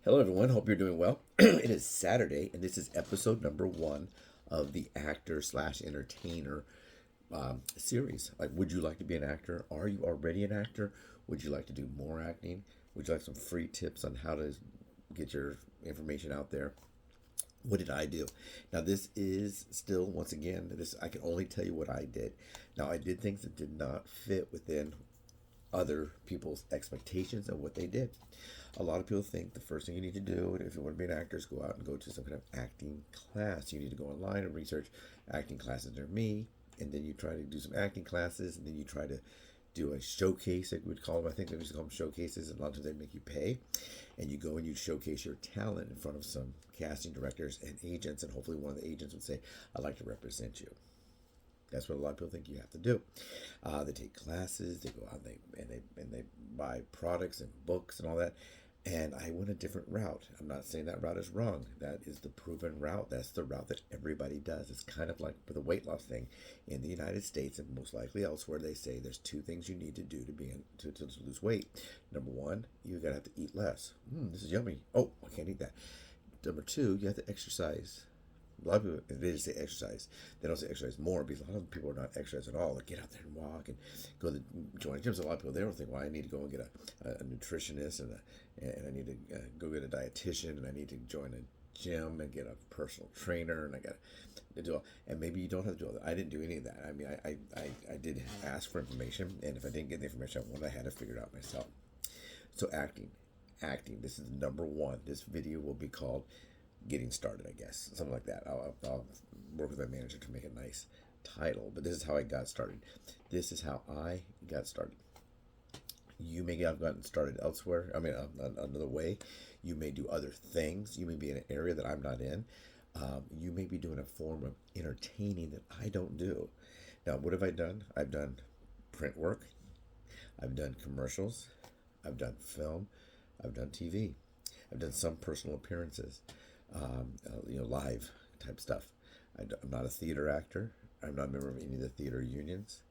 Hello, everyone. Hope you're doing well. It is Saturday, and this is episode number one of the actor slash entertainer series. Like, would you like to be an actor? Are you already an actor? Would you like to do more acting? Would you like some free tips on how to get your information out there? What did I do? Now, this is still, once again, this I can only tell you what I did. Now, I did things that did not fit within other people's expectations of what they did. A lot of people think the first thing you need to do if you want to be an actor is go out and go to some kind of acting class. You need to go online and research acting classes near me, and then you try to do some acting classes, and then you try to do a showcase, like we'd call them. I think they used to call them showcases, and a lot of times they make you pay, and you go and you showcase your talent in front of some casting directors and agents, and hopefully one of the agents would say, "I'd like to represent you." That's what a lot of people think you have to do. They take classes, they go out and they buy products and books and all that. And I went a different route. I'm not saying that route is wrong. That is the proven route. That's the route that everybody does. It's kind of like with the weight loss thing in the United States and most likely elsewhere. They say there's two things you need to do to lose weight. Number one, you gotta have to eat less. This is yummy. Oh, I can't eat that. Number two, you have to exercise. A lot of people, they just say exercise. They don't say exercise more because a lot of people are not exercising at all. Like get out there and walk and go to join gyms. A lot of people, they don't think, well, I need to go and get a nutritionist and I need to go get a dietitian and I need to join a gym and get a personal trainer and I got to do all. And maybe you don't have to do all that. I didn't do any of that. I mean, I did ask for information, and if I didn't get the information I wanted, I had to figure it out myself. So acting. This is number one. This video will be called Getting Started, I guess, something like that. I'll work with my manager to make a nice title, but this is how I got started. This is how I got started. You may have gotten started elsewhere. I mean, another way. You may do other things. You may be in an area that I'm not in. You may be doing a form of entertaining that I don't do. Now, what have I done? I've done print work. I've done commercials. I've done film. I've done TV. I've done some personal appearances. Live type stuff. I'm not a theater actor. I'm not a member of any of the theater unions.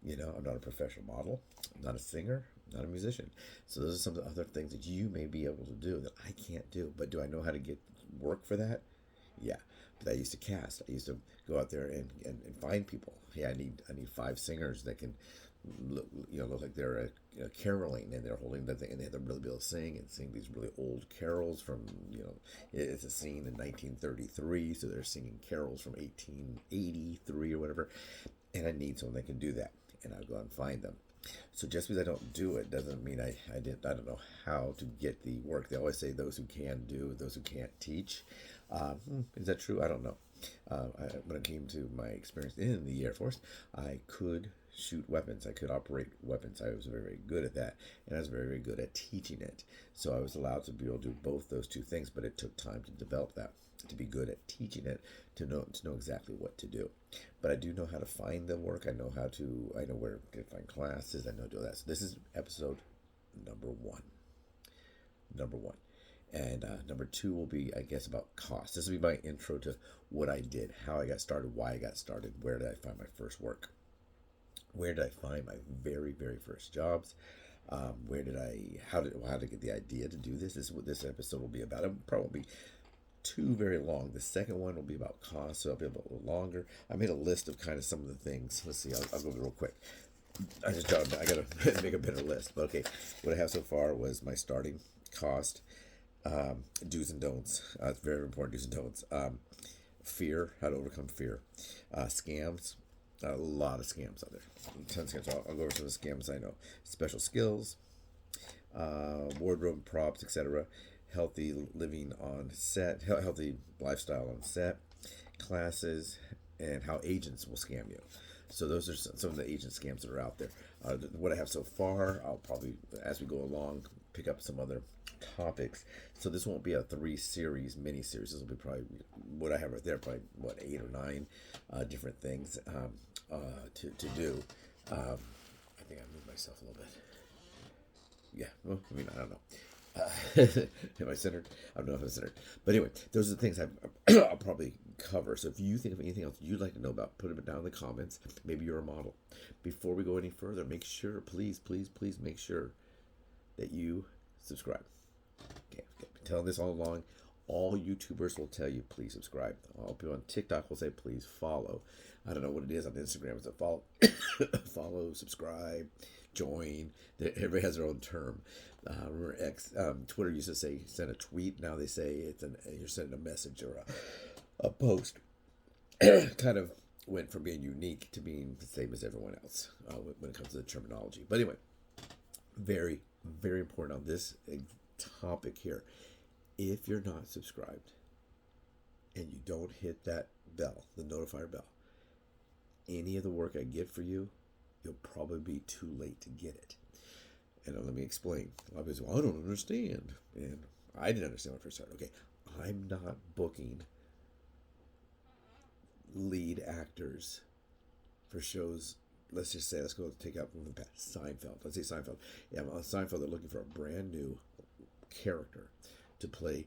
I'm not a professional model. I'm not a singer. I'm not a musician. So those are some of the other things that you may be able to do that I can't do. But do I know how to get work for that? Yeah. But I used to cast. I used to go out there and find people. Yeah, I need 5 singers that can look like they're caroling and they're holding the thing and they have to really be able to sing and sing these really old carols from it's a scene in 1933, so they're singing carols from 1883 or whatever, and I need someone that can do that, and I'll go out and find them. So just because I don't do it doesn't mean I don't know how to get the work. They always say those who can do, those who can't teach. Is that true? I don't know. When it came to my experience in the Air Force, I could shoot weapons. I could operate weapons. I was very, very good at that, and I was very, very good at teaching it. So I was allowed to be able to do both those two things, but it took time to develop that, to be good at teaching it, to know exactly what to do. But I do know how to find the work. I know where to find classes. I know to do that. So this is episode number one. And number two will be, I guess, about cost. This will be my intro to what I did, how I got started, why I got started, where did I find my first work, where did I find my very, very first jobs, how to get the idea to do this. This is what this episode will be about. It probably won't be too very long. The second one will be about cost, so it'll be a little longer. I made a list of kind of some of the things. Let's see, I'll go real quick. I gotta make a better list. But okay, what I have so far was my starting cost, do's and don'ts. It's very important, do's and don'ts. Fear, how to overcome fear. Scams, a lot of scams out there. Tons of scams. I'll go over some of the scams I know. Special skills, wardrobe props, etc. Healthy living on set, healthy lifestyle on set, classes, and how agents will scam you. So those are some of the agent scams that are out there. What I have so far, I'll probably, as we go along, pick up some other topics. So this won't be a 3-series mini-series. This will be probably what I have right there, probably 8 or 9 different things to do. I think I moved myself a little bit. Yeah, well, I mean, I don't know. Am I centered? I don't know if I'm centered. But anyway, those are the things I'll probably cover. So if you think of anything else you'd like to know about, put it down in the comments. Maybe you're a model. Before we go any further, make sure, please make sure that you subscribe. Okay, telling this all along. All YouTubers will tell you, please subscribe. All people on TikTok will say, please follow. I don't know what it is on Instagram. It's a follow, follow, subscribe, join. Everybody has their own term. Remember Twitter used to say send a tweet. Now they say you're sending a message or a post. Kind of went from being unique to being the same as everyone else when it comes to the terminology. But anyway, very, very important on this topic here. If you're not subscribed and you don't hit that bell, the notifier bell, any of the work I get for you, you'll probably be too late to get it. And let me explain. A lot of people say, well, I don't understand. And I didn't understand when I first started. Okay, I'm not booking lead actors for shows. Let's just say, let's go take out from the past, Seinfeld. Let's say Seinfeld. Yeah, on Seinfeld, they're looking for a brand new character to play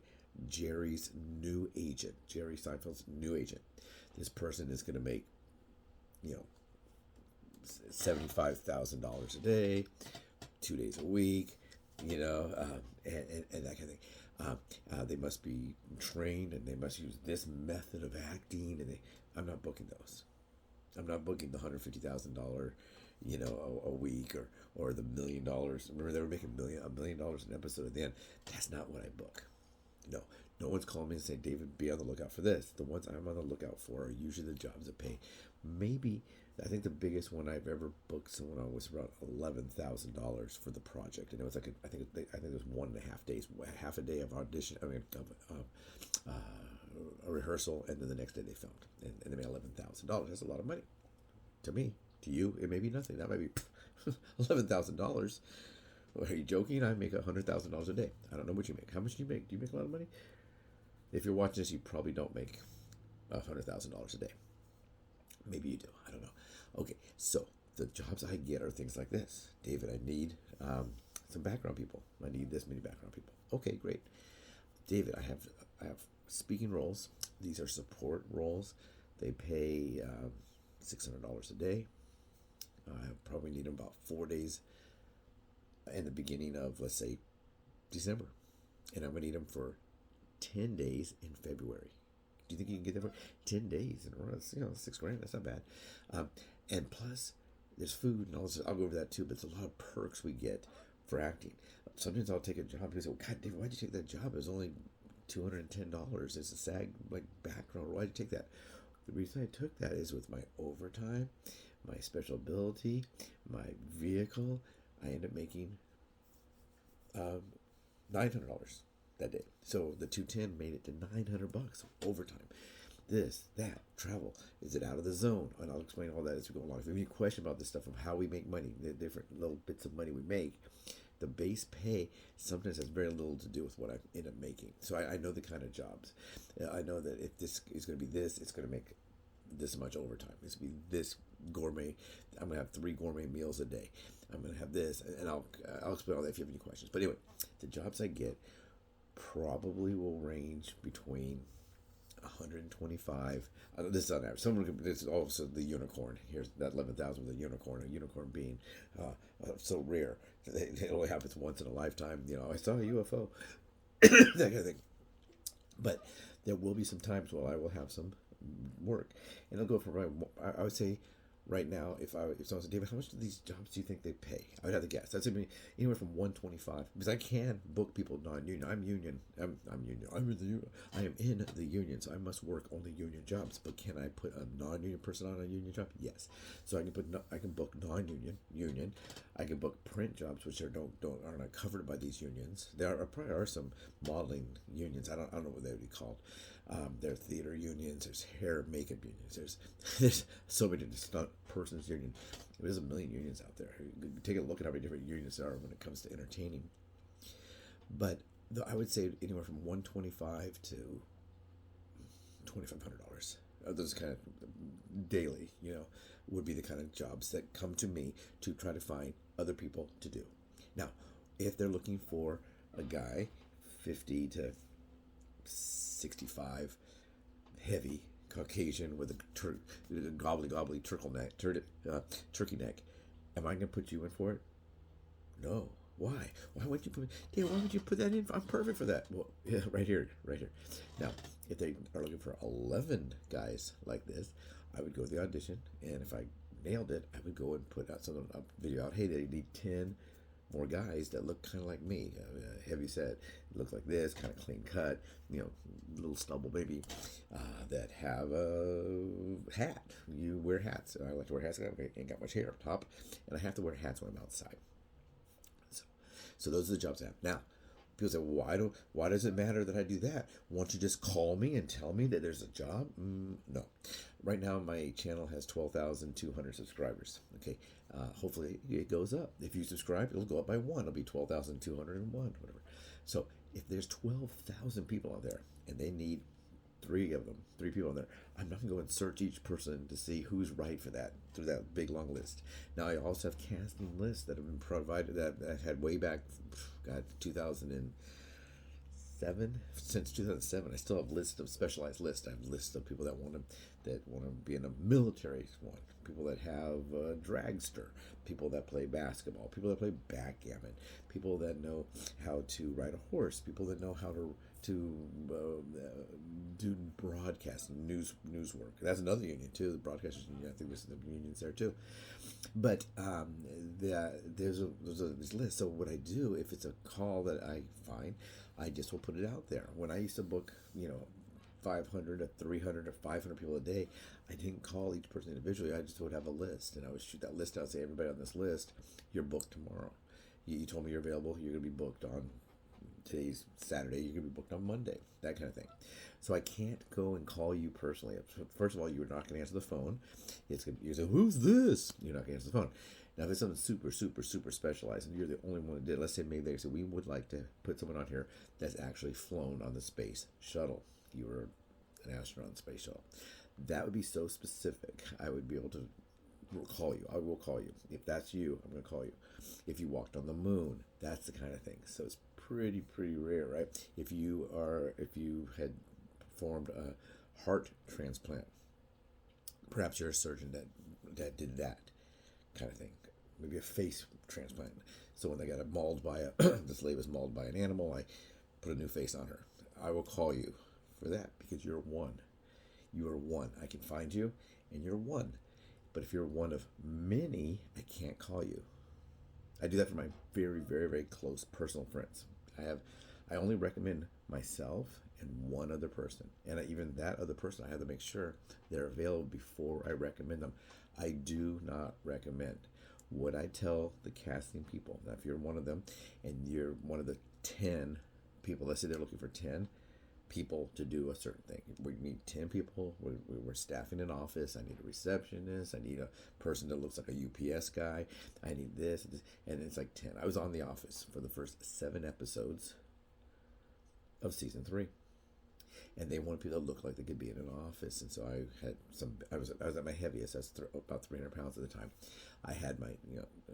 Jerry's new agent, Jerry Seinfeld's new agent. This person is going to make, $75,000 a day, 2 days a week, and that kind of thing. They must be trained and they must use this method of acting. And I'm not booking those. I'm not booking the $150,000, a week or the $1 million. Remember they were making $1 million an episode at the end. That's not what I book. No one's calling me and saying, David, be on the lookout for this. The ones I'm on the lookout for are usually the jobs that pay. Maybe, I think the biggest one I've ever booked someone on was around $11,000 for the project. And it was like, I think it was 1.5 days, half a day of audition, a rehearsal, and then the next day they filmed. And they made $11,000. That's a lot of money. To me, to you, it may be nothing. That might be $11,000. Are you joking? I make $100,000 a day. I don't know what you make. How much do you make? Do you make a lot of money? If you're watching this, you probably don't make $100,000 a day. Maybe you do. I don't know. Okay, so the jobs I get are things like this. David, I need some background people. I need this many background people. Okay, great. David, I have speaking roles. These are support roles. They pay $600 a day. I probably need them about 4 days in the beginning of, let's say, December. And I'm going to need them for 10 days in February. Do you think you can get them for 10 days in a row? That's, $6,000. That's not bad. And plus, there's food and all this. I'll go over that too, but it's a lot of perks we get for acting. Sometimes I'll take a job and people say, well, God, David, why'd you take that job? It was only $210. It's a SAG background. Why'd you take that? The reason I took that is with my overtime, my special ability, my vehicle, I end up making $900 that day. So the 210 made it to $900 overtime. This, that, travel. Is it out of the zone? And I'll explain all that as we go along. If you have any question about this stuff of how we make money, the different little bits of money we make, the base pay sometimes has very little to do with what I end up making. So I know the kind of jobs. I know that if this is going to be this, it's going to make this much overtime. It's going to be this gourmet. I'm going to have 3 gourmet meals a day. I'm going to have this, and I'll explain all that if you have any questions. But anyway, the jobs I get probably will range between 125. This is on average. This is also the unicorn. Here's that 11,000 with a unicorn. A unicorn being so rare. It only happens once in a lifetime. I saw a UFO. That kind of thing. But there will be some times where I will have some work, and it'll go from I would say right now, if someone said, David, how much do these jobs do you think they pay? I would have to guess. I'd say anywhere from 125, because I can book people non-union. I'm union. I'm union. I am in the union, so I must work only union jobs. But can I put a non-union person on a union job? Yes. So I can book non-union, union. I can book print jobs, which are not covered by these unions. There probably are some modeling unions. I don't know what they would be called. There are theater unions. There's hair and makeup unions. There's so many stunt persons union. There's a million unions out there. Take a look at how many different unions there are when it comes to entertaining. But I would say anywhere from $125 to $2,500. Those kind of daily, would be the kind of jobs that come to me to try to find other people to do. Now, if they're looking for a guy 50 to 65, heavy, Caucasian with a gobbly turkey neck, am I going to put you in for it? No. Why? Why would you put? Dave, why would you put that in? I'm perfect for that. Well, yeah, right here, right here. Now, if they are looking for 11 guys like this, I would go to the audition, and if I nailed it, I would go and put out a video out. Hey, they need 10 more guys that look kind of like me. Heavy set, look like this, kind of clean cut, little stubble maybe, that have a hat. You wear hats. I like to wear hats. I ain't got much hair up top, and I have to wear hats when I'm outside. So those are the jobs I have. Now, people say, why does it matter that I do that? Won't you just call me and tell me that there's a job? No. Right now, my channel has 12,200 subscribers. Okay. Hopefully, it goes up. If you subscribe, it'll go up by one. It'll be 12,201, whatever. So if there's 12,000 people out there and they need three people on there, I'm not going to go and search each person to see who's right for that, through that big long list. Now, I also have casting lists that have been provided that I had way back, 2007. Since 2007, I still have lists of specialized lists. I have lists of people that want to be in a military one, people that have a dragster, people that play basketball, people that play backgammon, people that know how to ride a horse, people that know how to do broadcasting, news work. That's another union too. The broadcasters union. I think there's the unions there too. But there's this list. So what I do, if it's a call that I find, I just will put it out there. When I used to book, 500 to 300 or 500 people a day, I didn't call each person individually. I just would have a list, and I would shoot that list out and say, everybody on this list, you're booked tomorrow. You told me you're available. You're going to be booked on today's Saturday. You're going to be booked on Monday. That kind of thing. So I can't go and call you personally. First of all, you're not going to answer the phone. You say, who's this? You're not going to answer the phone. Now, if it's something super, super, super specialized, and you're the only one that did, let's say maybe they say, we would like to put someone on here that's actually flown on the space shuttle. You were an astronaut on the space shuttle. That would be so specific. I would be able to call you. I will call you. If that's you, I'm going to call you. If you walked on the moon, that's the kind of thing. So it's pretty rare, right? If you had performed a heart transplant, perhaps you're a surgeon that did that kind of thing. Maybe a face transplant. So when they got mauled by this lady was mauled by an animal, I put a new face on her. I will call you for that because you're one. You are one. I can find you, and you're one. But if you're one of many, I can't call you. I do that for my very, very, very close personal friends. I only recommend myself and one other person. And even that other person, I have to make sure they're available before I recommend them. I do not recommend. What I tell the casting people, now if you're one of them and you're one of the 10 people, let's say they're looking for 10 people to do a certain thing. We need 10 people. We're staffing an office. I need a receptionist. I need a person that looks like a UPS guy. I need this. And it's like 10. I was on The Office for the first 7 episodes of season 3. And they wanted people to look like they could be in an office. And so I was at my heaviest. I was about 300 pounds at the time. I had my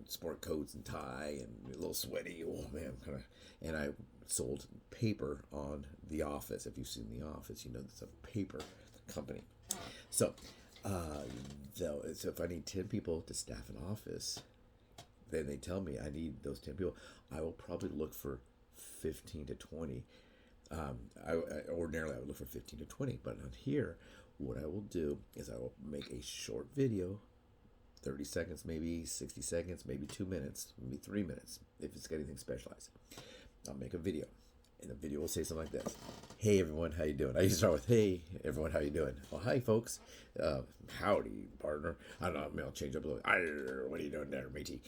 sport coats and tie and a little sweaty. Oh man, and I sold paper on The Office. If you've seen The Office, you know it's a paper company. So if I need 10 people to staff an office, then they tell me I need those 10 people. I will probably look for 15 to 20. Ordinarily I would look for 15 to 20, but on here, what I will do is I will make a short video, 30 seconds, maybe 60 seconds, maybe 2 minutes, maybe 3 minutes, if it's got anything specialized. I'll make a video, and the video will say something like this. Hey everyone, how you doing? I used to start with, hey everyone, how you doing? Well, hi folks. Howdy, partner. I don't know, maybe I'll change up a little. What are you doing there, matey?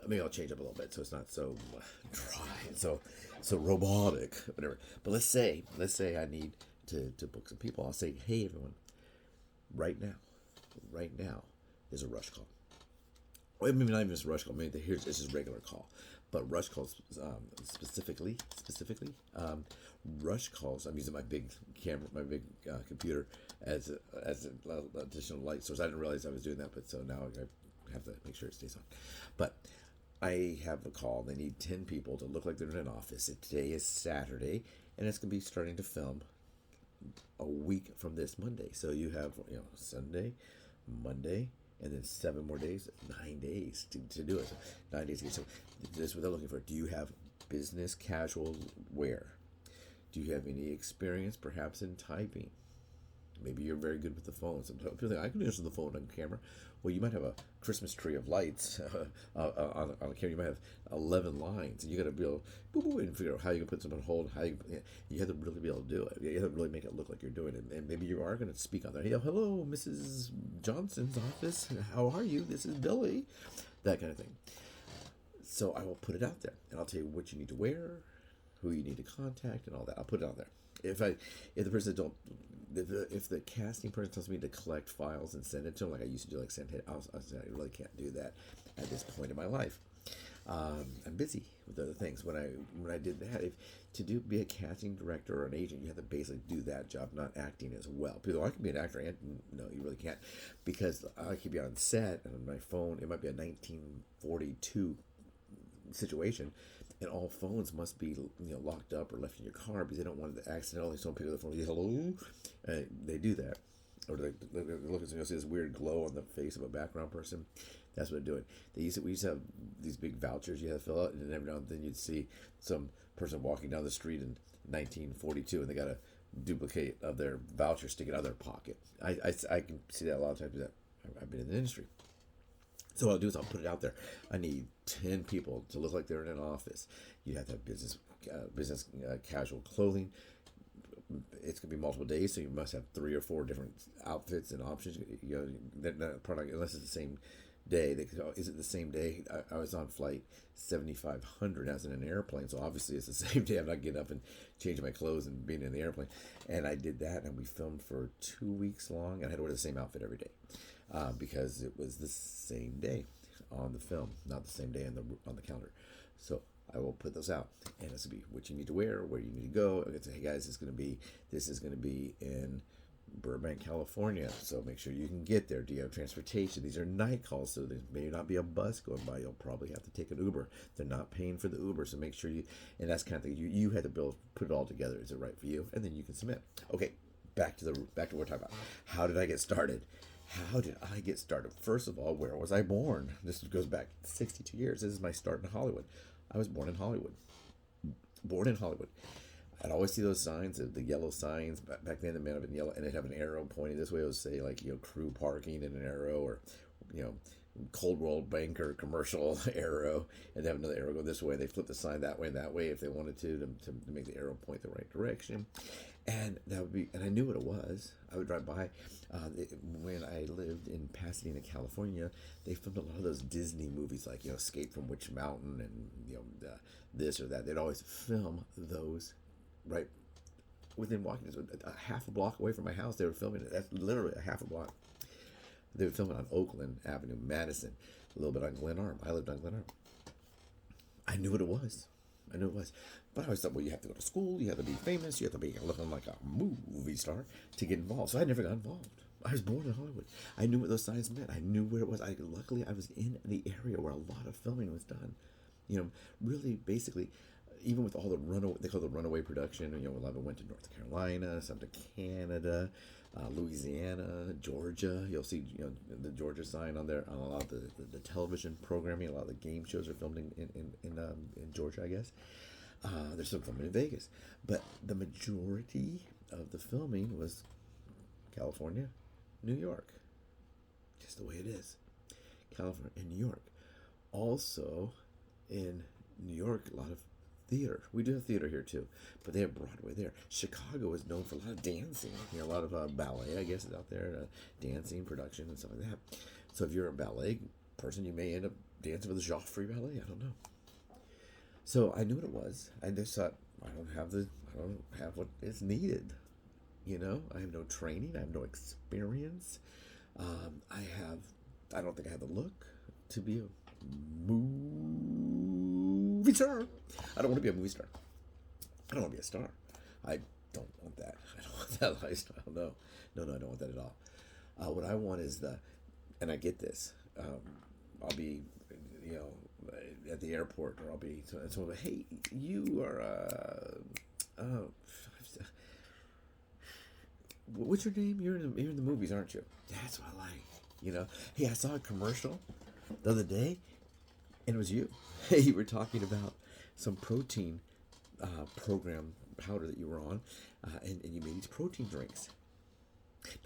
Maybe I'll change up a little bit so it's not so dry and so robotic, whatever. But let's say I need to book some people. I'll say, hey everyone, right now, there's a rush call. Well, maybe not even just a rush call. Maybe this is a regular call. But rush calls specifically, rush calls. I'm using my big camera, my big computer as an additional light source. I didn't realize I was doing that, but so now I have to make sure it stays on. But I have a call. They need 10 people to look like they're in an office. Today is Saturday, and it's going to be starting to film a week from this Monday. So you have Sunday, Monday, and then 7 more days, 9 days to do it. So 9 days. So this is what they're looking for. Do you have business casual wear? Do you have any experience, perhaps, in typing? Maybe you're very good with the phone. Sometimes people think I can answer the phone on camera. Well, you might have a Christmas tree of lights on the camera. You might have 11 lines, and you got to be able and figure out how you can put something on hold. You have to really be able to do it. You have to really make it look like you're doing it. And maybe you are going to speak on there. Hello, Mrs. Johnson's office. How are you? This is Billy. That kind of thing. So I will put it out there, and I'll tell you what you need to wear, who you need to contact, and all that. I'll put it out there. If the casting person tells me to collect files and send it to them, like I used to do, like send it, I really can't do that at this point in my life. I'm busy with other things. When I did that, be a casting director or an agent, you have to basically do that job, not acting as well. People, I can be an actor, and no, you really can't, because I could be on set and on my phone. It might be a 1942 situation, and all phones must be locked up or left in your car because they don't want to accidentally someone pick up the phone. Hello, they do that, or they look at see this weird glow on the face of a background person. That's what they're doing. We used to have these big vouchers you had to fill out, and then every now and then you'd see some person walking down the street in 1942, and they got a duplicate of their voucher sticking out of their pocket. I can see that a lot of times. I've been in the industry. So what I'll do is I'll put it out there. I need 10 people to look like they're in an office. You have to have business casual clothing. It's going to be multiple days, so you must have 3 or 4 different outfits and options. Probably, unless it's the same day. They go, is it the same day? I was on flight 7500. I was in an airplane, so obviously it's the same day. I'm not getting up and changing my clothes and being in the airplane. And I did that, and we filmed for 2 weeks long, and I had to wear the same outfit every day. Because it was the same day on the film, not the same day on the calendar. So I will put those out, and this will be what you need to wear, where you need to go. I can say, hey guys, this is going to be in Burbank, California. So make sure you can get there. Do you have transportation? These are night calls, so there may not be a bus going by. You'll probably have to take an Uber. They're not paying for the Uber, so make sure and that's kind of thing. You had to put it all together. Is it right for you? And then you can submit. Okay, back to what we're talking about. How did I get started? First of all, where was I born? This goes back 62 years. This is my start in Hollywood. I was born in Hollywood. I'd always see those signs, the yellow signs. Back then, they might have been yellow, and they'd have an arrow pointing this way. It would say, like, crew parking and an arrow, or, Cold World Banker commercial arrow, and they have another arrow go this way. They flip the sign that way and that way if they wanted to make the arrow point the right direction. And I knew what it was. I would drive by. When I lived in Pasadena, California, they filmed a lot of those Disney movies, like Escape from Witch Mountain and this or that. They'd always film those right within walking distance, a half a block away from my house. They were filming it. That's literally a half a block. They would film it on Oakland Avenue, Madison, a little bit on Glen Arm. I lived on Glen Arm. I knew what it was. But I always thought, well, you have to go to school, you have to be famous, you have to be looking like a movie star to get involved. So I never got involved. I was born in Hollywood. I knew what those signs meant. I knew where it was. Luckily, I was in the area where a lot of filming was done. Really, basically, even with all they call the runaway production. A lot of it went to North Carolina, some to Canada, Louisiana, Georgia. You'll see, the Georgia sign on there on a lot of the television programming. A lot of the game shows are filmed in Georgia, I guess. There's some filming in Vegas, but the majority of the filming was California, New York. Just the way it is. California and New York. Also, in New York, a lot of theater. We do have theater here too, but they have Broadway there. Chicago is known for a lot of dancing. A lot of ballet, I guess, is out there, dancing, production, and stuff like that. So if you're a ballet person, you may end up dancing with the Joffrey Ballet. I don't know. So I knew what it was. I just thought, I don't have what is needed. I have no training. I have no experience. I don't think I have the look to be a movie star. I don't want to be a movie star. I don't want to be a star. I don't want that. I don't want that lifestyle. No, I don't want that at all. What I want is and I get this. I'll be, at the airport, or I'll be someone. Hey, you are. What's your name? You're in the movies, aren't you? That's what I like. You know, hey, I saw a commercial the other day, and it was you. You were talking about some protein program powder that you were on, and you made these protein drinks.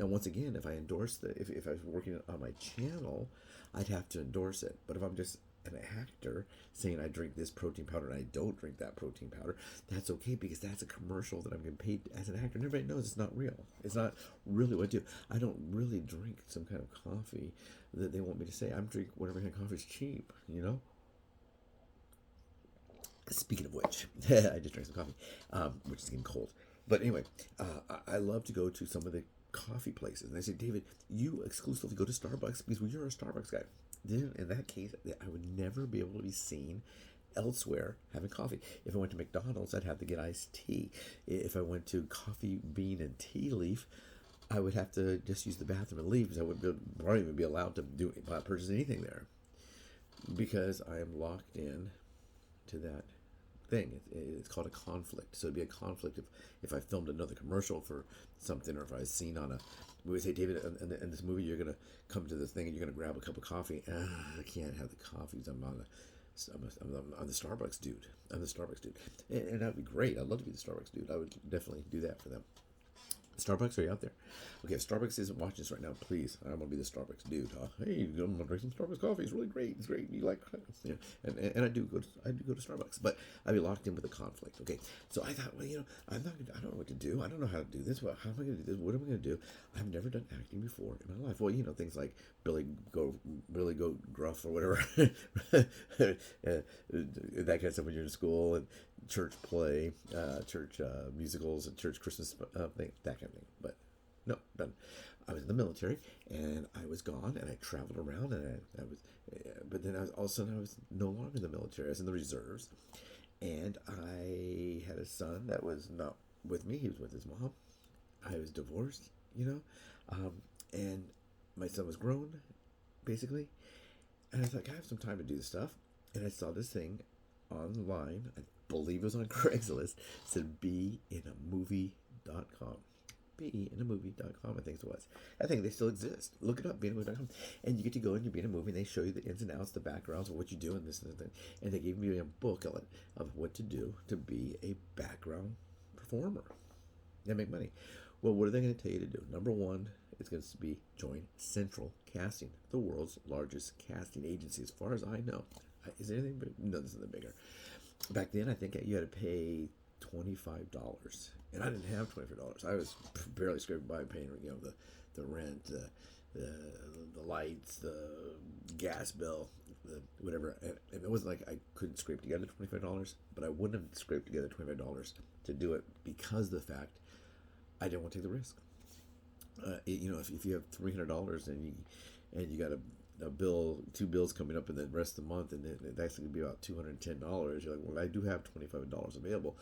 Now, once again, if I endorse if I was working on my channel, I'd have to endorse it. But if I'm just an actor saying I drink this protein powder and I don't drink that protein powder, that's okay because that's a commercial that I'm getting paid as an actor. And everybody knows it's not real. It's not really what I do. I don't really drink some kind of coffee that they want me to say. I'm drink whatever kind of coffee is cheap, you know? Speaking of which, I just drank some coffee, which is getting cold. But anyway, I love to go to some of the coffee places. And they say, David, you exclusively go to Starbucks because you're a Starbucks guy. Then in that case, I would never be able to be seen elsewhere having coffee. If I went to McDonald's, I'd have to get iced tea. If I went to Coffee Bean and Tea Leaf, I would have to just use the bathroom and leave because I wouldn't probably even be allowed to purchase anything there because I am locked in to that thing. It's called a conflict. So it'd be a conflict if I filmed another commercial for something, or if I was seen on a. We would say, David, in this movie, you're gonna come to this thing and you're gonna grab a cup of coffee. I can't have the coffees. I'm the Starbucks dude. I'm the Starbucks dude, and that'd be great. I'd love to be the Starbucks dude. I would definitely do that for them. Starbucks, are you out there? Okay, if Starbucks isn't watching this right now, please, I'm gonna be the Starbucks dude. Huh? Hey, I'm gonna drink some Starbucks coffee. It's really great. It's great. You like, yeah, and I do go to Starbucks, but I'd be locked in with a conflict. Okay, so I thought, well, I don't know what to do. I don't know how to do this. How am I gonna do this? What am I gonna do? I've never done acting before in my life. Well, things like Billy Go Gruff or whatever, that kind of stuff when you're in school, and church play, church musicals, and church Christmas thing, that kind of thing. But no, done. I was in the military, and I was gone, and I traveled around, and I was, but then all of a sudden I was no longer in the military. I was in the reserves, and I had a son that was not with me. He was with his mom. I was divorced, and my son was grown, basically. And I thought, I have some time to do this stuff. And I saw this thing online. I believe it was on Craigslist. It said beinamovie.com. Beinamovie.com, I think it was. I think they still exist. Look it up, beinamovie.com. And you get to go and you be in a movie, and they show you the ins and outs, the backgrounds of what you do, and this and that. And they gave me a booklet of what to do to be a background performer and make money. Well, what are they going to tell you to do? Number one, it's going to be join Central Casting, the world's largest casting agency, as far as I know. Is there anything big? No, this isn't bigger. Back then, I think you had to pay $25, and I didn't have $25. I was barely scraping by paying, the rent, the lights, the gas bill, the whatever. And it wasn't like I couldn't scrape together $25, but I wouldn't have scraped together $25 to do it because of the fact I didn't want to take the risk. If you have $300 and you got a bill, two bills coming up in the rest of the month, and that's going to be about $210. You're like, well, I do have $25 available,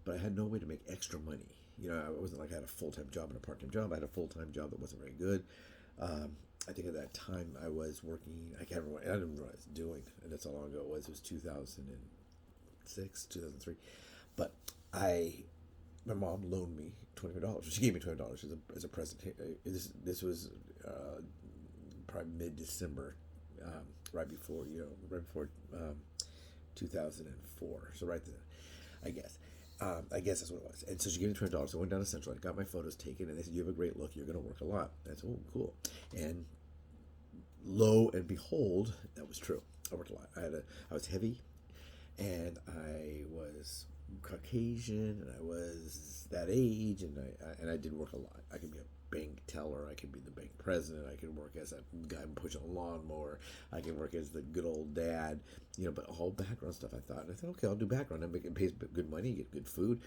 but I had no way to make extra money. I wasn't like I had a full-time job and a part-time job. I had a full-time job that wasn't very good. I think at that time I was working. I can't remember. I didn't know what I was doing, and that's how long ago it was. It was 2006, 2003. But my mom loaned me $25. She gave me $20 as a present. This was probably mid-December, right before 2004. So right then, I guess. I guess that's what it was. And so she gave me $20. So I went down to Central. I got my photos taken, and they said, "You have a great look. You're going to work a lot." And I said, "Oh, cool." And lo and behold, that was true. I worked a lot. I was heavy, and I was Caucasian, and I was that age, and I did work a lot. I could be a bank teller, I could be the bank president, I could work as a guy pushing a lawnmower, I can work as the good old dad, but all background stuff. I thought, okay, I'll do background. It pays good money, you get good food.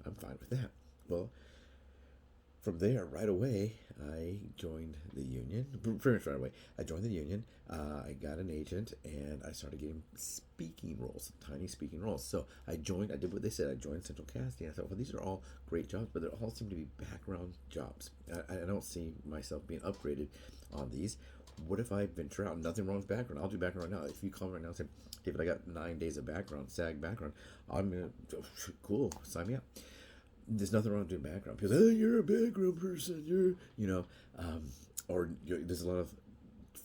I'm fine with that. Well, from there, right away, I joined the union. Pretty much right away, I joined the union. I got an agent, and I started getting speaking roles, tiny speaking roles. So I did what they said. I joined Central Casting. I thought, well, these are all great jobs, but they all seem to be background jobs. I don't see myself being upgraded on these. What if I venture out? Nothing wrong with background. I'll do background right now. If you call me right now and say, David, I got 9 days of background, SAG background, I'm going to, cool, sign me up. There's nothing wrong with doing background. People say, "Oh, you're a background person. There's a lot of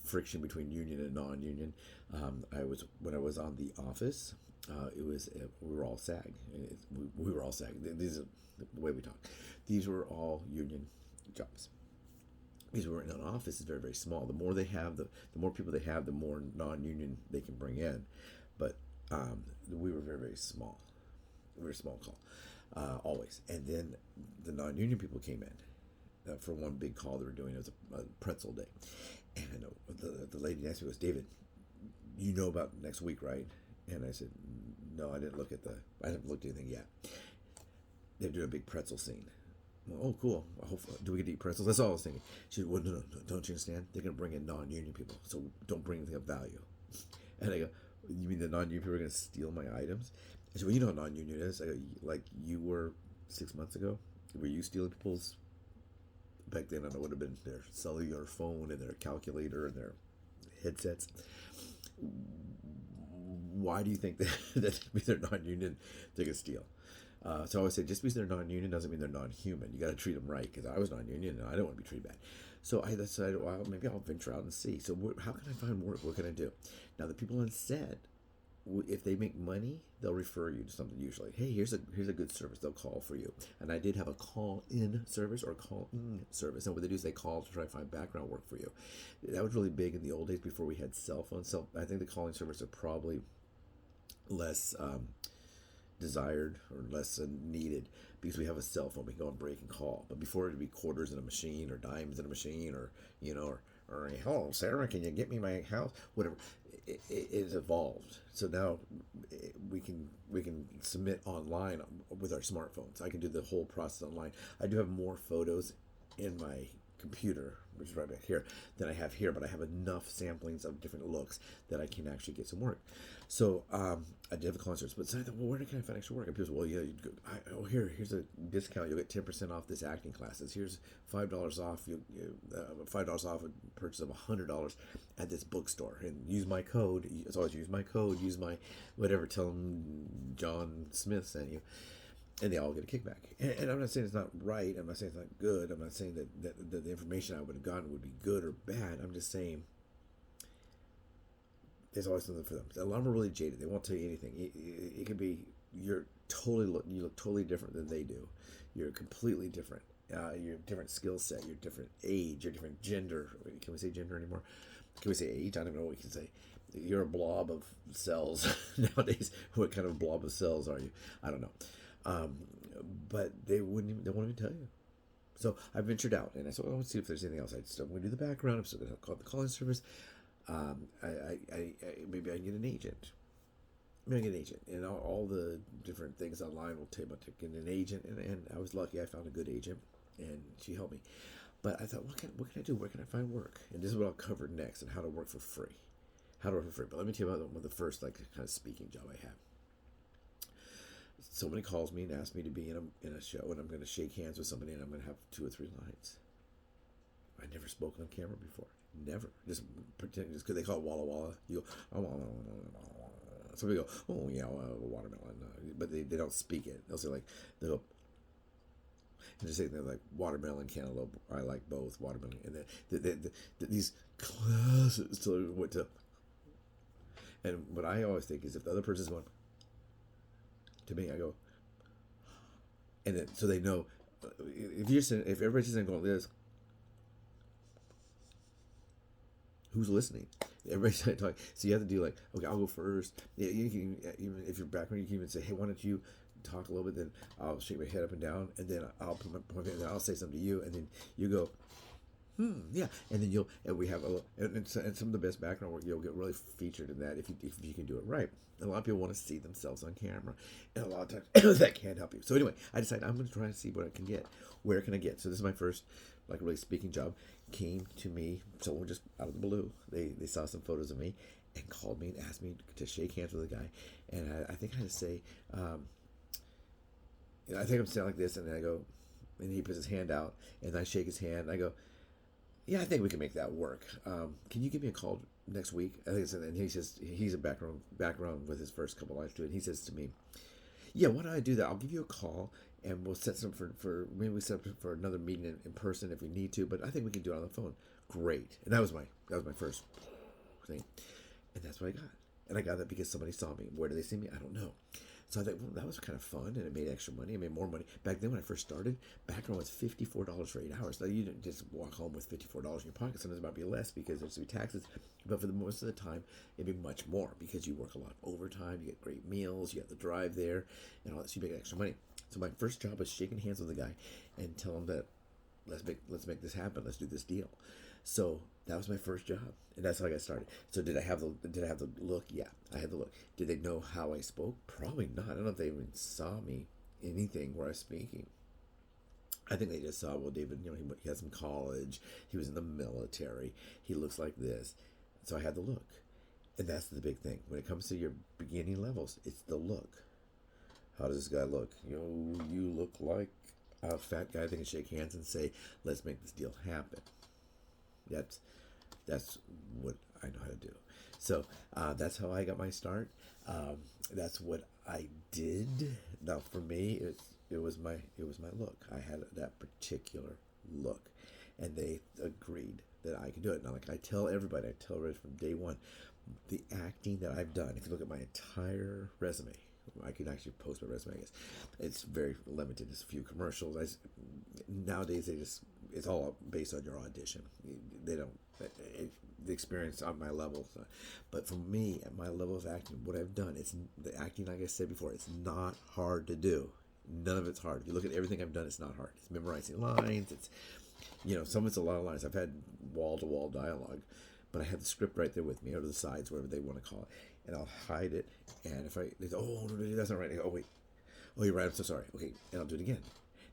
friction between union and non-union. When I was on The Office. We were all SAG. We were all SAG. These are the way we talk. These were all union jobs. Because we're in an office is very, very small. The more they have, the more people they have, the more non-union they can bring in. But we were very, very small. We were a small call, always. And then the non-union people came in for one big call they were doing. It was a pretzel day. And the lady next to me was, David, you know about next week, right? And I said, no, I haven't looked at anything yet. They're doing a big pretzel scene. Well, oh, cool. Hopefully, do we get to eat pretzels? That's all I was thinking. She said, well, no, don't you understand? They're going to bring in non-union people, so don't bring anything of value. And I go, you mean the non-union people are going to steal my items? I said, well, you know what non-union is. I go, like you were 6 months ago? Were you stealing people's, back then, I don't know, would have been their cellular phone and their calculator and their headsets. Why do you think that they're non-union, they can steal? So I always say, just because they're non-union doesn't mean they're non-human. You got to treat them right, because I was non-union and I don't want to be treated bad. So I decided, well, maybe I'll venture out and see. So how can I find work? What can I do? Now, the people on set, if they make money, they'll refer you to something usually. Hey, here's a good service. They'll call for you. And I did have a call-in service or call-in service. And what they do is they call to try to find background work for you. That was really big in the old days before we had cell phones. So I think the calling service are probably less desired or less needed because we have a cell phone. We can go on break and call. But before, it'd be quarters in a machine or dimes in a machine or hello Sarah, can you get me my house, whatever. It's evolved. So now we can submit online with our smartphones. I can do the whole process online. I do have more photos in my computer, which is right back here, than I have here, but I have enough samplings of different looks that I can actually get some work. So I did have a concert, but so I thought, well, where can I find extra work? And people said, well, yeah, here's a discount. You'll get 10% off this acting classes. Here's $5 off. $5 off a purchase of $100 at this bookstore, and use my code. As always, use my code. Use my whatever. Tell them John Smith sent you. And they all get a kickback. And I'm not saying it's not right. I'm not saying it's not good. I'm not saying that the information I would have gotten would be good or bad. I'm just saying there's always something for them. A lot of them are really jaded. They won't tell you anything. It could be you look totally different than they do. You're completely different. You're a different skill set. You're different age. You're different gender. Can we say gender anymore? Can we say age? I don't even know what we can say. You're a blob of cells nowadays. What kind of blob of cells are you? I don't know. But they won't even tell you. So I ventured out and I said, well, let's see if there's anything else. I'm going to do the background. I'm still going to call the calling service. Maybe I can get an agent. Maybe I can get an agent. And all the different things online will tell you about getting an agent. And I was lucky. I found a good agent and she helped me. But I thought, what can I do? Where can I find work? And this is what I'll cover next, and how to work for free. But let me tell you about the first kind of speaking job I had. Somebody calls me and asks me to be in a show, and I'm going to shake hands with somebody, and I'm going to have 2 or 3 lines. I never spoke on camera before. Never. Just pretend. Just because they call it Walla Walla. You go, oh, somebody go, oh yeah, watermelon. But they don't speak it. They'll go, and just say they're like watermelon, cantaloupe. I like both watermelon. And then these classes to what to. And what I always think is if the other person's going to me, I go, and then so they know if everybody's sitting going this, who's listening? Everybody's talking. So you have to do like, okay, I'll go first. Yeah, you can, even if you're background, you can even say, hey, why don't you talk a little bit? Then I'll shake my head up and down, and then I'll put my point, and then I'll say something to you, and then you go, yeah, and then we have and some of the best background work, you'll get really featured in that if you can do it right. And a lot of people want to see themselves on camera, and a lot of times that can't help you. So anyway, I decided I'm going to try to see what I can get. Where can I get? So this is my first really speaking job. Came to me, someone just out of the blue. They saw some photos of me and called me and asked me to shake hands with a guy, and I think I had to say, I think I'm saying like this, and then I go, and he puts his hand out, and I shake his hand, and I go, yeah, I think we can make that work. Can you give me a call next week? I think and he says, he's a background with his first couple lines to it. And he says to me, yeah, why don't I do that? I'll give you a call and we'll set some maybe we set up for another meeting in person if we need to, but I think we can do it on the phone. great. And that was my first thing, and that's what I got. And I got that because somebody saw me. Where did they see me? I don't know. So I thought, well, that was kind of fun, and it made extra money. I made more money. Back then when I first started, background was $54 for 8 hours. Now, you didn't just walk home with $54 in your pocket. Sometimes it might be less because there's be taxes. But for the most of the time, it'd be much more because you work a lot of overtime, you get great meals, you have to drive there, and all that, so you make extra money. So my first job was shaking hands with the guy and tell him that let's make this happen. Let's do this deal. So that was my first job, and that's how I got started. So did I have the look? Yeah, I had the look. Did they know how I spoke? Probably not. I don't know if they even saw me anything where I was speaking. I think they just saw, well, David, he had some college. He was in the military. He looks like this. So I had the look, and that's the big thing when it comes to your beginning levels. It's the look. How does this guy look? You look like a fat guy that can shake hands and say, let's make this deal happen. That's what I know how to do. So that's how I got my start. That's what I did. Now for me, it was my look. I had that particular look, and they agreed that I could do it. Now, like I tell everybody from day one, the acting that I've done. If you look at my entire resume, I could actually post my resume. I guess it's very limited. There's a few commercials. Nowadays, it's all based on your audition. They don't the experience on my level. But for me, at my level of acting, what I've done, it's the acting. Like I said before, it's not hard to do. None of it's hard. If you look at everything I've done, it's not hard. It's memorizing lines. It's some of it's a lot of lines. I've had wall-to-wall dialogue, but I have the script right there with me, or to the sides, whatever they want to call it, and I'll hide it. And if they say, oh, no, that's not right. I go, oh, wait. Oh, you're right. I'm so sorry. Okay, and I'll do it again.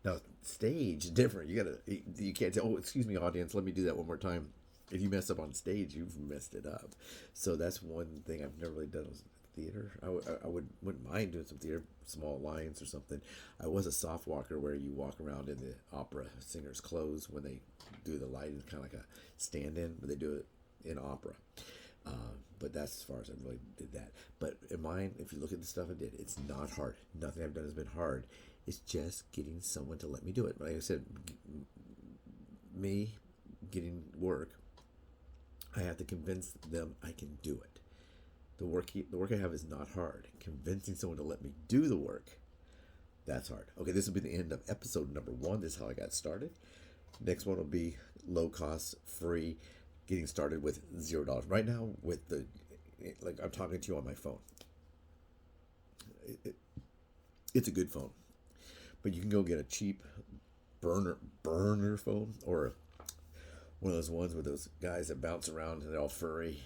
Now, stage is different. You can't say, oh, excuse me, audience, let me do that one more time. If you mess up on stage, you've messed it up. So that's one thing I've never really done was theater. I wouldn't mind doing some theater, small lines or something. I was a soft walker where you walk around in the opera singer's clothes when they do the lighting, kind of like a stand-in, but they do it in opera. But that's as far as I really did that. But in mine, if you look at the stuff I did, it's not hard. Nothing I've done has been hard. It's just getting someone to let me do it. Like I said, me getting work, I have to convince them I can do it. The work I have is not hard. Convincing someone to let me do the work, that's hard. Okay, this will be the end of episode number 1. This is how I got started. Next one will be low cost, free, getting started with $0. Right now, like I'm talking to you on my phone. It's a good phone, but you can go get a cheap burner phone, or one of those ones with those guys that bounce around and they're all furry.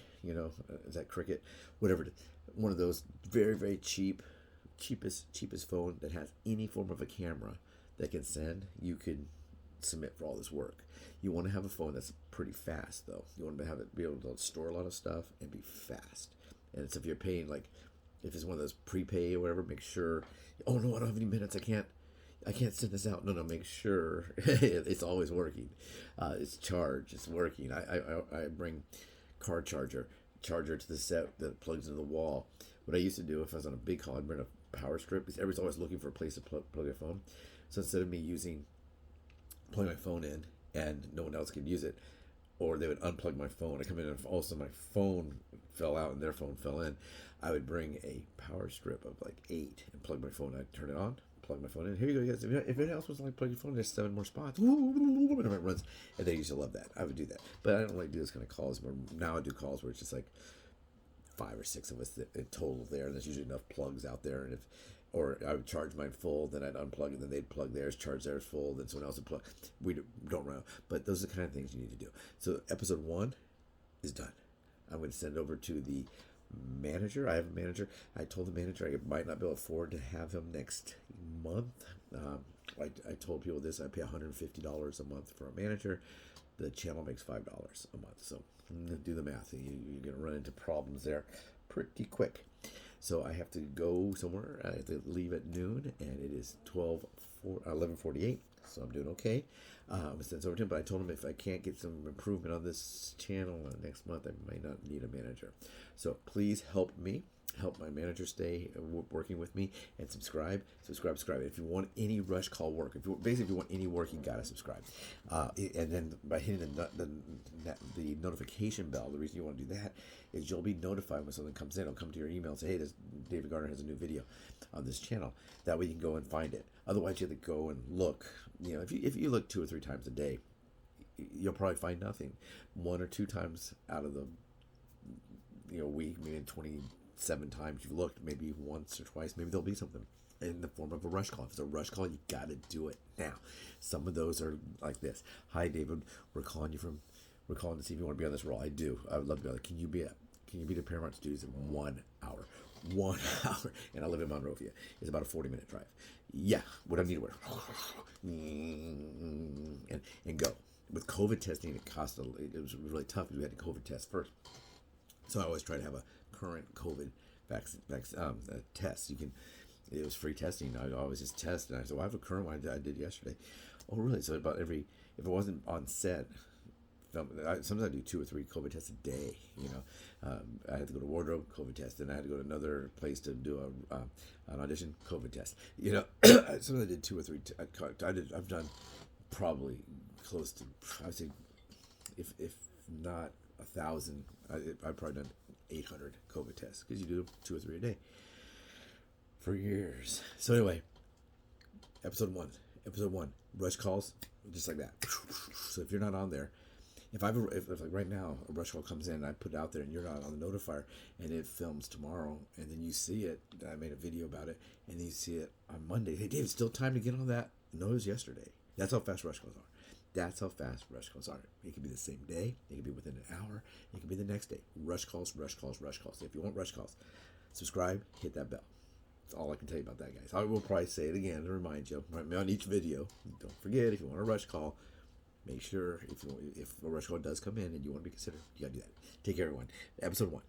Is that Cricket? Whatever it is. One of those very, very cheapest phone that has any form of a camera that can send. You can submit for all this work. You want to have a phone that's pretty fast, though. You want to be able to store a lot of stuff and be fast. And it's if you're paying, like, if it's one of those prepay or whatever, make sure. Oh no, I don't have any minutes. I can't send this out. No, make sure it's always working. It's charged. It's working. I bring car charger to the set that plugs into the wall. What I used to do if I was on a big call, I'd bring a power strip because everybody's always looking for a place to plug their phone. So instead of me plugging my phone in and no one else could use it, or they would unplug my phone, I come in and also my phone fell out and their phone fell in, I would bring a power strip of like 8 and plug my phone. I'd turn it on, plug my phone in. Here you go, guys. If anyone else wants to plug your phone, there's 7 more spots. Whenever it runs, and they used to love that. I would do that, but I don't really do this kind of calls. Where now I do calls where it's just like 5 or 6 of us in total there, and there's usually enough plugs out there. And or I would charge mine full, then I'd unplug it, then they'd plug theirs, charge theirs full, then someone else would plug. We don't run out, but those are the kind of things you need to do. So episode 1 is done. I'm going to send it over to the manager. I have a manager. I told the manager I might not be able to afford to have him next month. I told people this. I pay $150 a month for a manager. The channel makes $5 a month. So do the math. You're going to run into problems there pretty quick. So I have to go somewhere. I have to leave at noon, and it is 11:48. So I'm doing okay. I'm sent over to him, but I told him if I can't get some improvement on this channel next month, I might not need a manager. So please help me. help my manager stay working with me, and subscribe. If you want any rush call work, if you want any work, you gotta subscribe. And then by hitting the notification bell, the reason you want to do that is you'll be notified when something comes in. It'll come to your email and say, hey, David Gardner has a new video on this channel. That way you can go and find it. Otherwise, you have to go and look. If you look 2 or 3 times a day, you'll probably find nothing. 1 or 2 times out of the week, maybe 27 times you've looked, maybe once or twice, maybe there'll be something in the form of a rush call. If it's a rush call, you got to do it now. Some of those are like this. Hi, David. We're calling to see if you want to be on this role. I do. I would love to be on it. Can you be the Paramount Studios in 1 hour? 1 hour. And I live in Monrovia. It's about a 40-minute drive. Yeah. What I need to wear. And go. With COVID testing, it was really tough because we had to COVID test first. So I always try to have a current COVID test. It was free testing. I always just test, and I said, well, I have a current one I did yesterday. Oh, really? So if it wasn't on set, sometimes I do 2 or 3 COVID tests a day. I had to go to wardrobe, COVID test, and I had to go to another place to do an audition, COVID test. Sometimes I did 2 or 3. I've done probably close to, I would say, if not 1,000, I've probably done 800 COVID tests, because you do 2 or 3 a day for years. So anyway, episode one, rush calls, just like that. So if you're not on there, if like right now a rush call comes in and I put it out there and you're not on the notifier, and it films tomorrow, and then you see it, I made a video about it, and then you see it on Monday, hey Dave, still time to get on that? No, it was yesterday. That's how fast rush calls are. That's how fast rush calls are. It can be the same day. It can be within an hour. It can be the next day. Rush calls. If you want rush calls, subscribe, hit that bell. That's all I can tell you about that, guys. I will probably say it again to remind you on each video. Don't forget, if you want a rush call, make sure if a rush call does come in and you want to be considered, you got to do that. Take care, everyone. Episode 1.